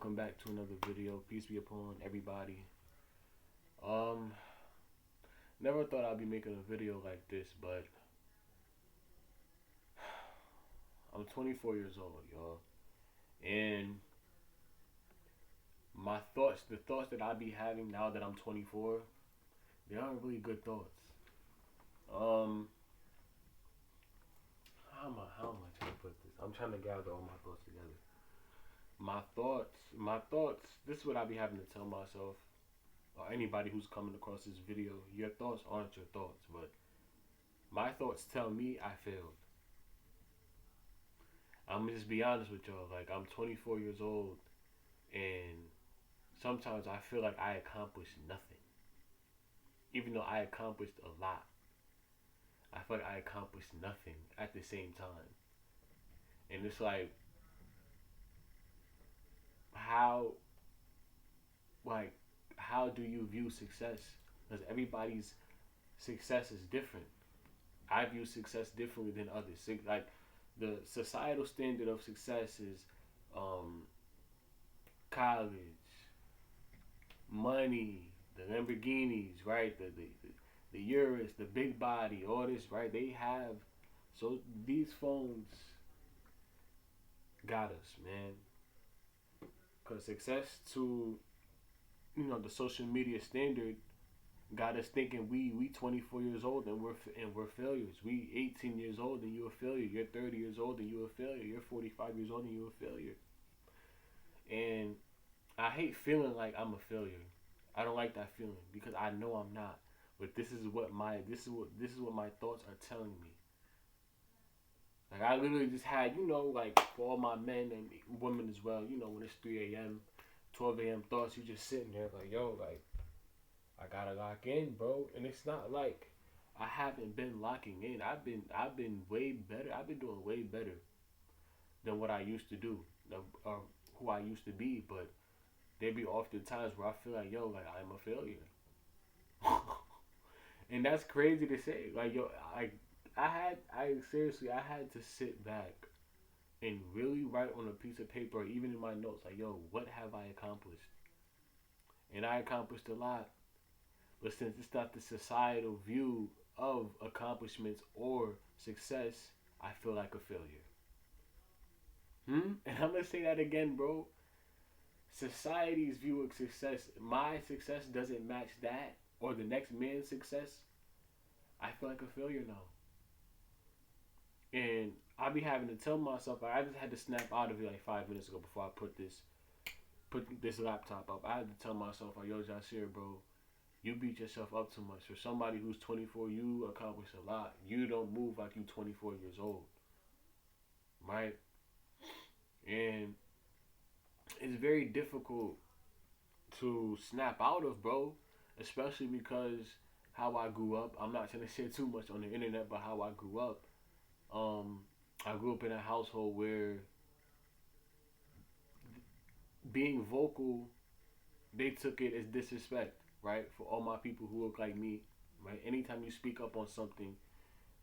welcome back to another video. Peace be upon everybody. Um, Never thought I'd be making a video like this, but I'm 24 years old, y'all, and the thoughts that I be having now that I'm 24, they aren't really good thoughts. Um, how am I trying to put this? I'm trying to gather all my thoughts together. My thoughts. This is what I be having to tell myself or anybody who's coming across this video. Your thoughts aren't your thoughts, but my thoughts tell me I failed. I'm gonna just be honest with y'all. Like, I'm 24 years old, and sometimes I feel like I accomplished nothing, even though I accomplished a lot. I feel like I accomplished nothing at the same time, and it's like how like how do you view success? Because everybody's success is different. I view success differently than others. Like, the societal standard of success is um, college, money, the Lamborghinis, right? The Urus, the big body, all this, right? They have, so these phones got us, man. Cause success to the social media standard got us thinking we 24 years old and we're failures. We 18 years old and you're a failure. You're 30 years old and you're a failure. You're 45 years old and you're a failure. And I hate feeling like I'm a failure. I don't like that feeling because I know I'm not. But this is what my thoughts are telling me. Like, I literally just had, like, for all my men and women as well, when it's 3 a.m., 12 a.m. thoughts, you just sitting there like, yo, like, I gotta lock in, bro. And it's not like I haven't been locking in. I've been way better. I've been doing way better than what I used to do, or who I used to be. But there be often times where I feel like, yo, like, I'm a failure. And that's crazy to say. Like, yo, I had to sit back and really write on a piece of paper, or even in my notes, like, yo, what have I accomplished? And I accomplished a lot. But since it's not the societal view of accomplishments or success, I feel like a failure. And I'm gonna say that again, bro. Society's view of success, my success doesn't match that or the next man's success. I feel like a failure now. And I be having to tell myself, like, I just had to snap out of it like 5 minutes ago before I put this laptop up. I had to tell myself, like, yo, Jasir, bro, you beat yourself up too much. For somebody who's 24, you accomplish a lot. You don't move like you 24 years old, right? And it's very difficult to snap out of, bro, especially because how I grew up. I'm not trying to share too much on the internet, but how I grew up. Um, I grew up in a household where being vocal, they took it as disrespect, right? For all my people who look like me, right? Anytime you speak up on something,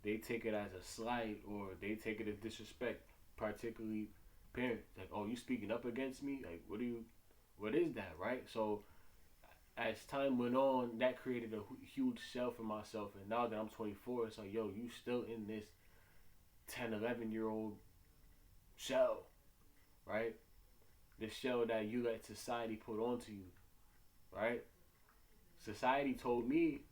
they take it as a slight or they take it as disrespect, particularly parents. Like, oh, you speaking up against me? Like, what is that, right? So as time went on, that created a huge shell for myself. And now that I'm 24, it's like, yo, you still in this 10, 11-year old shell, right? The shell that you let society put onto you, right? Society told me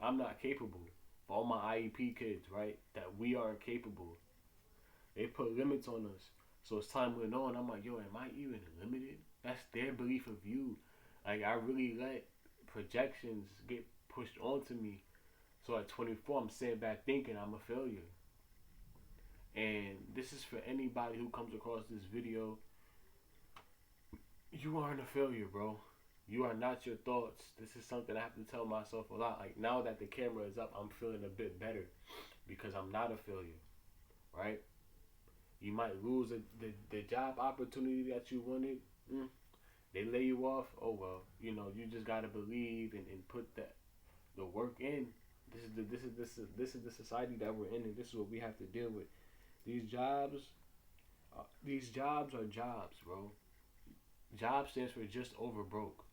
I'm not capable. For all my IEP kids, right? That we aren't capable. They put limits on us. So as time went on, I'm like, yo, am I even limited? That's their belief of you. Like, I really let projections get pushed onto me. So at 24, I'm sitting back thinking I'm a failure. And this is for anybody who comes across this video. You aren't a failure, bro. You are not your thoughts. This is something I have to tell myself a lot. Like, now that the camera is up, I'm feeling a bit better because I'm not a failure, right? You might lose the job opportunity that you wanted. They lay you off. Oh well, you just gotta believe and put the work in. This is the society that we're in, and this is what we have to deal with. These jobs are jobs, bro. Job stands for just over broke.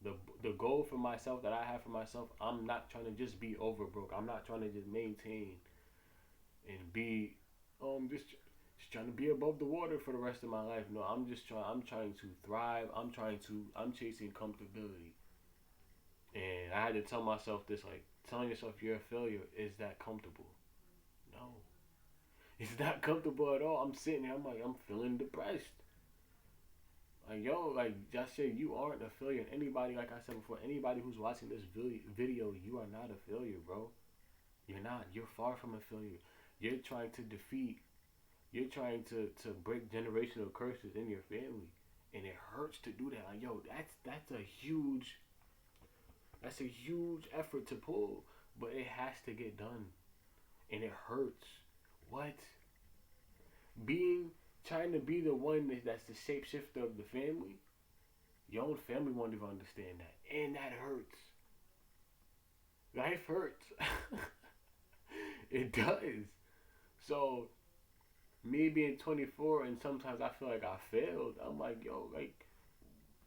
The goal for myself that I have for myself, I'm not trying to just be over broke. I'm not trying to just maintain and be just trying to be above the water for the rest of my life. No, I'm trying to thrive. I'm chasing comfortability. And I had to tell myself this, like, telling yourself you're a failure is that comfortable. No. It's not comfortable at all. I'm sitting here, I'm like, I'm feeling depressed. Like, yo, like, just say you aren't a failure. Anybody, like I said before, anybody who's watching this video, you are not a failure, bro. You're not. You're far from a failure. You're trying to defeat, you're trying to break generational curses in your family. And it hurts to do that. Like, yo, that's a huge effort to pull. But it has to get done. And it hurts. What? Being trying to be the one that's the shapeshifter of the family, your own family won't even understand that. And that hurts. Life hurts. It does. So me being 24 and sometimes I feel like I failed. I'm like, yo, like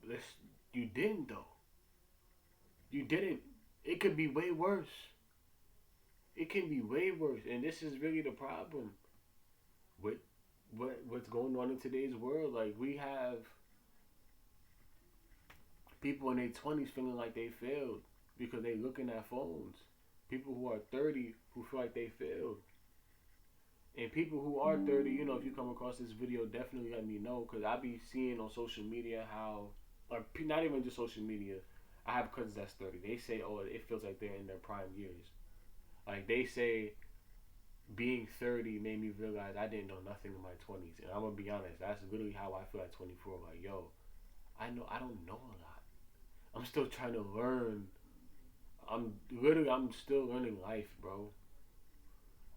this you didn't though. You didn't. It could be way worse. It can be way worse. And this is really the problem with what's going on in today's world. Like we have people in their 20s feeling like they failed because they looking at phones. People who are 30 who feel like they failed. And people who are 30, if you come across this video, definitely let me know. Because I be seeing on social media how, or not even just social media, I have cousins that's 30. They say, oh, it feels like they're in their prime years. Like they say, being 30 made me realize I didn't know nothing in my 20s. And I'm going to be honest, that's literally how I feel at 24. Like, yo, I don't know a lot. I'm still trying to learn. I'm still learning life, bro.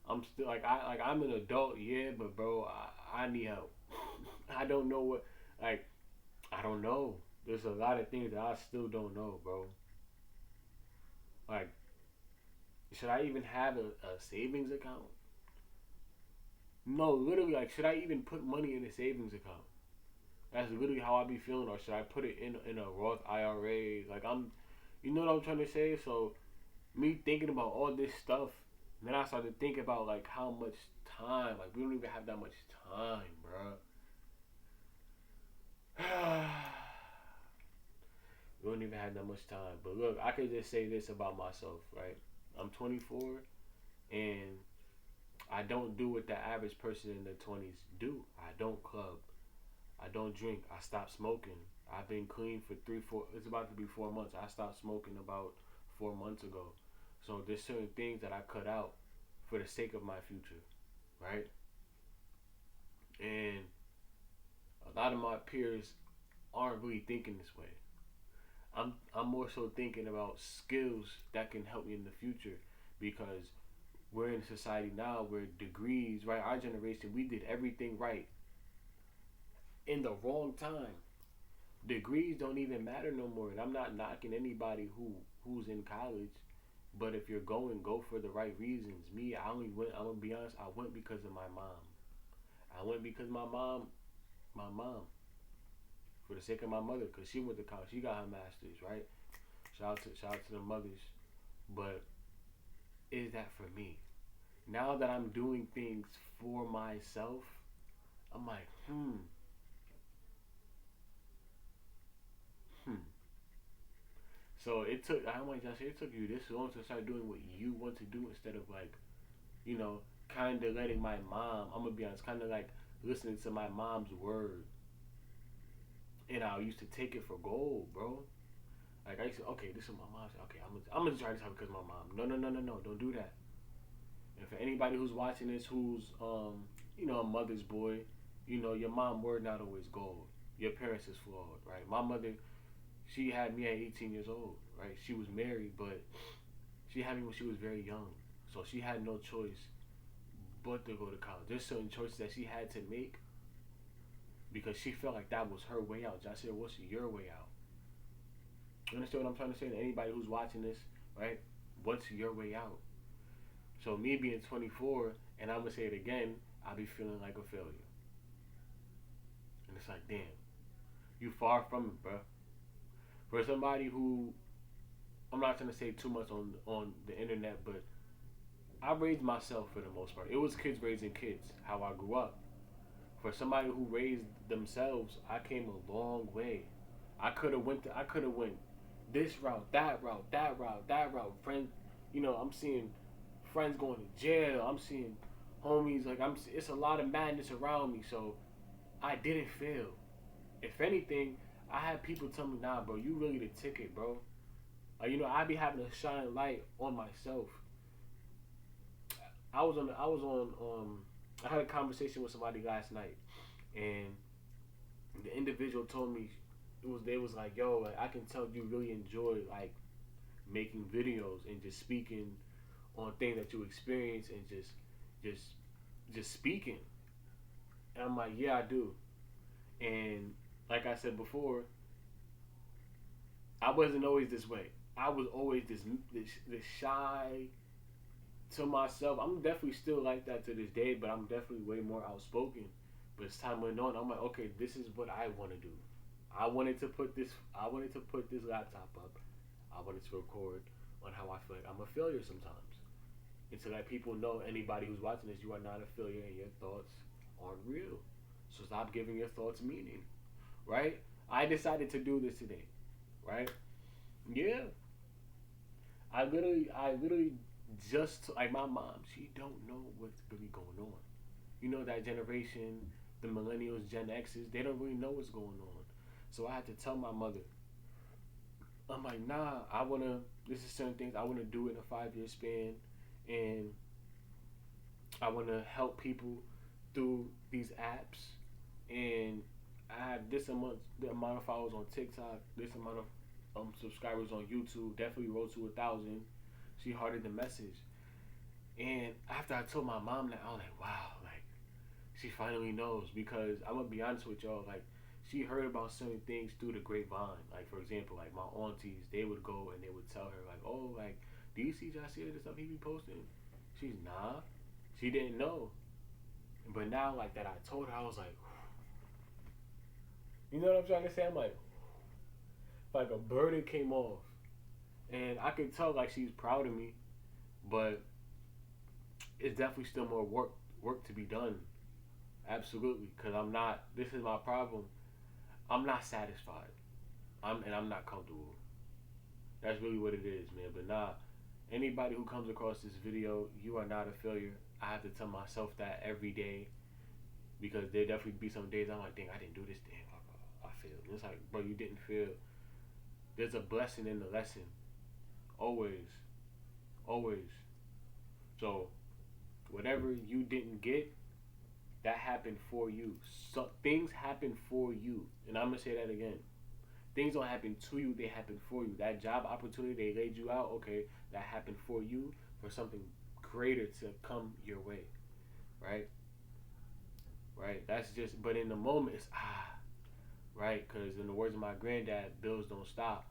I'm still I'm an adult, yeah, but bro, I need help. I don't know what, like, I don't know. There's a lot of things that I still don't know, bro. Like, should I even have a savings account? No, literally, like, should I even put money in a savings account? That's literally how I be feeling. Or should I put it in a Roth IRA? Like, you know what I'm trying to say? So, me thinking about all this stuff, then I started thinking about, like, how much time. Like, we don't even have that much time, bro. We don't even have that much time. But look, I could just say this about myself, right? I'm 24, and I don't do what the average person in their 20s do. I don't club. I don't drink. I stopped smoking. I've been clean for 4. It's about to be 4 months. I stopped smoking about 4 months ago. So there's certain things that I cut out for the sake of my future, right? And a lot of my peers aren't really thinking this way. I'm more so thinking about skills that can help me in the future because we're in a society now where degrees, right? Our generation, we did everything right in the wrong time. Degrees don't even matter no more. And I'm not knocking anybody who's in college, but if you're going, go for the right reasons. Me, I only went. I'm gonna be honest. I went because of my mom. I went because my mom, for the sake of my mother, because she went to college. She got her master's, right? Shout out to the mothers. But is that for me? Now that I'm doing things for myself, I'm like, hmm. So it took. I want to say it took you this long to start doing what you want to do instead of like, you know, kind of letting my mom. I'm gonna be honest, kind of like listening to my mom's word, and I used to take it for gold, bro. Like I used to, okay, this is my mom. Okay, I'm gonna try this out because my mom. No, no, no, no, no, don't do that. And for anybody who's watching this, who's a mother's boy, your mom word not always gold. Your parents is flawed, right? My mother, she had me at 18 years old, right? She was married, but she had me when she was very young, so she had no choice but to go to college. There's certain choices that she had to make because she felt like that was her way out. I said, "What's your way out?" You understand what I'm trying to say to anybody who's watching this, right? What's your way out? So me being 24, and I'm gonna say it again, I be feeling like a failure, and it's like, damn. You far from it, bro. For somebody who, I'm not trying to say too much on the internet, but I raised myself for the most part. It was kids raising kids, how I grew up. For somebody who raised themselves, I came a long way. I could have went this route, that route, that route, that route. Friend, I'm seeing friends going to jail. I'm seeing homies like it's a lot of madness around me. So I didn't fail. If anything, I had people tell me, "Nah, bro, you really the ticket, bro." I be having to shine light on myself. I had a conversation with somebody last night, and the individual told me they was like, "Yo, like, I can tell you really enjoy like making videos and just speaking on things that you experience and just just speaking." And I'm like, "Yeah, I do." And like I said before, I wasn't always this way. I was always this shy to myself. I'm definitely still like that to this day, but I'm definitely way more outspoken. But as time went on, I'm like, okay, this is what I want to do. I wanted to put this. I wanted to put this laptop up. I wanted to record on how I feel like I'm a failure sometimes, and to let people know, anybody who's watching this, you are not a failure, and your thoughts aren't real. So stop giving your thoughts meaning. Right? I decided to do this today. Right? Yeah. I literally just like my mom. She don't know what's really going on. That generation, the millennials, Gen X's, they don't really know what's going on. So I had to tell my mother, I'm like, nah, this is certain things I wanna do in a 5 year span, and I wanna help people through these apps, and I have the amount of followers on TikTok, this amount of subscribers on YouTube, definitely rose to 1,000. She hearted the message, and after I told my mom that, I was like, wow, like she finally knows. Because I'm gonna be honest with y'all, like she heard about certain things through the grapevine. Like for example, like my aunties, they would go and they would tell her like, oh, like do you see Jasiah the stuff he be posting? She's nah, she didn't know. But now like that I told her, I was like, you know what I'm trying to say? I'm like a burden came off, and I could tell like she's proud of me, but it's definitely still more work to be done. Absolutely, because I'm not. This is my problem. I'm not satisfied. I'm not comfortable. That's really what it is, man. But nah, anybody who comes across this video, you are not a failure. I have to tell myself that every day, because there definitely be some days I'm like, dang, I didn't do this. Damn, I failed. And it's like, bro, you didn't fail. There's a blessing in the lesson. Always, always. So whatever you didn't get, that happened for you. So things happen for you, and I'm gonna say that again. Things don't happen to you; they happen for you. That job opportunity they laid you out, okay, that happened for you for something greater to come your way, right? Right. That's just. But in the moment, it's right, because in the words of my granddad, bills don't stop.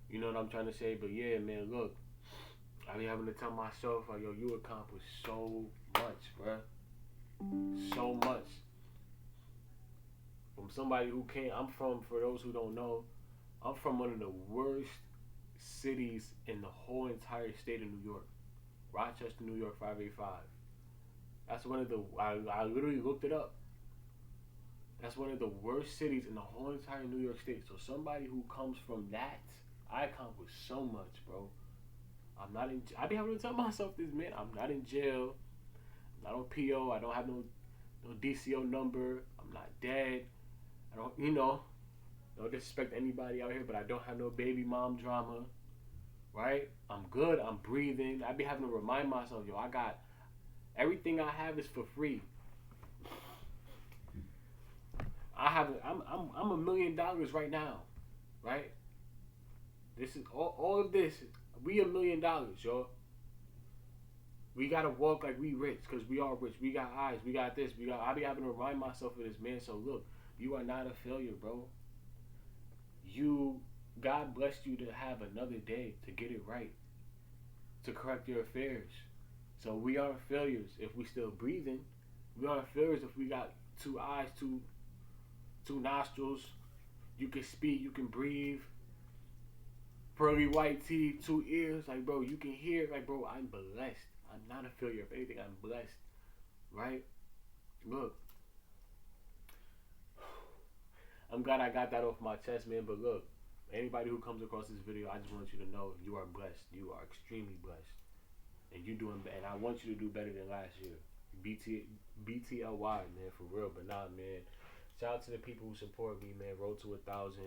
You know what I'm trying to say? But yeah, man, look, I be having to tell myself, like, yo, you accomplished so much, bruh. So much. From somebody who came, for those who don't know, I'm from one of the worst cities in the whole entire state of New York. Rochester, New York, 585. That's one of I literally looked it up. That's one of the worst cities in the whole entire New York state. So somebody who comes from that, I accomplished so much, bro. I be having to tell myself this, man. I'm not in jail. I'm not on PO. I don't have no DCO number. I'm not dead. I don't, no disrespect to anybody out here, but I don't have no baby mom drama, right? I'm good. I'm breathing. I be having to remind myself, yo, I got everything I have is for free. I'm $1 million right now, right? This is all of this. We $1 million, yo. We gotta walk like we rich, cause we are rich. We got eyes. We got this. I be having to remind myself of this, man. So look, you are not a failure, bro. You, God blessed you to have another day to get it right, to correct your affairs. So we aren't failures if we still breathing. We aren't failures if we got two eyes, two nostrils, You can speak, you can breathe. Pearly white teeth, two ears. Like, bro, you can hear. Like, bro, I'm blessed. I'm not a failure. If anything, I'm blessed. Right? Look, I'm glad I got that off my chest, man. But look, anybody who comes across this video, I just want you to know you are blessed. You are extremely blessed, and you doing. And I want you to do better than last year. BTLY, man, for real. But nah, man. Shout out to the people who support me, man. Road to 1,000.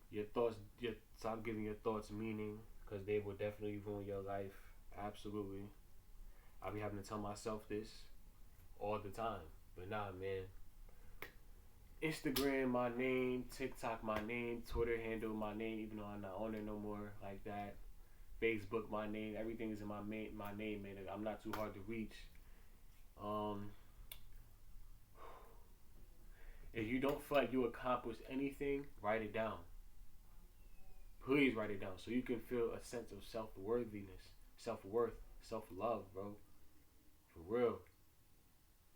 Your thoughts, stop giving your thoughts meaning, because they will definitely ruin your life. Absolutely. I be having to tell myself this all the time. But nah, man. Instagram, my name. TikTok, my name. Twitter handle, my name, even though I'm not on it no more like that. Facebook, my name. Everything is in my name, man. I'm not too hard to reach. Um, if you don't feel like you accomplished anything, write it down. Please write it down so you can feel a sense of self-worthiness, self-worth, self-love, bro. For real.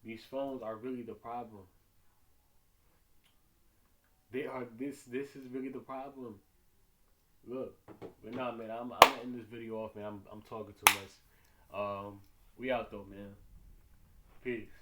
These phones are really the problem. They are this is really the problem. Look, but nah, man, I'm gonna end this video off, man. I'm talking too much. We out though, man. Peace.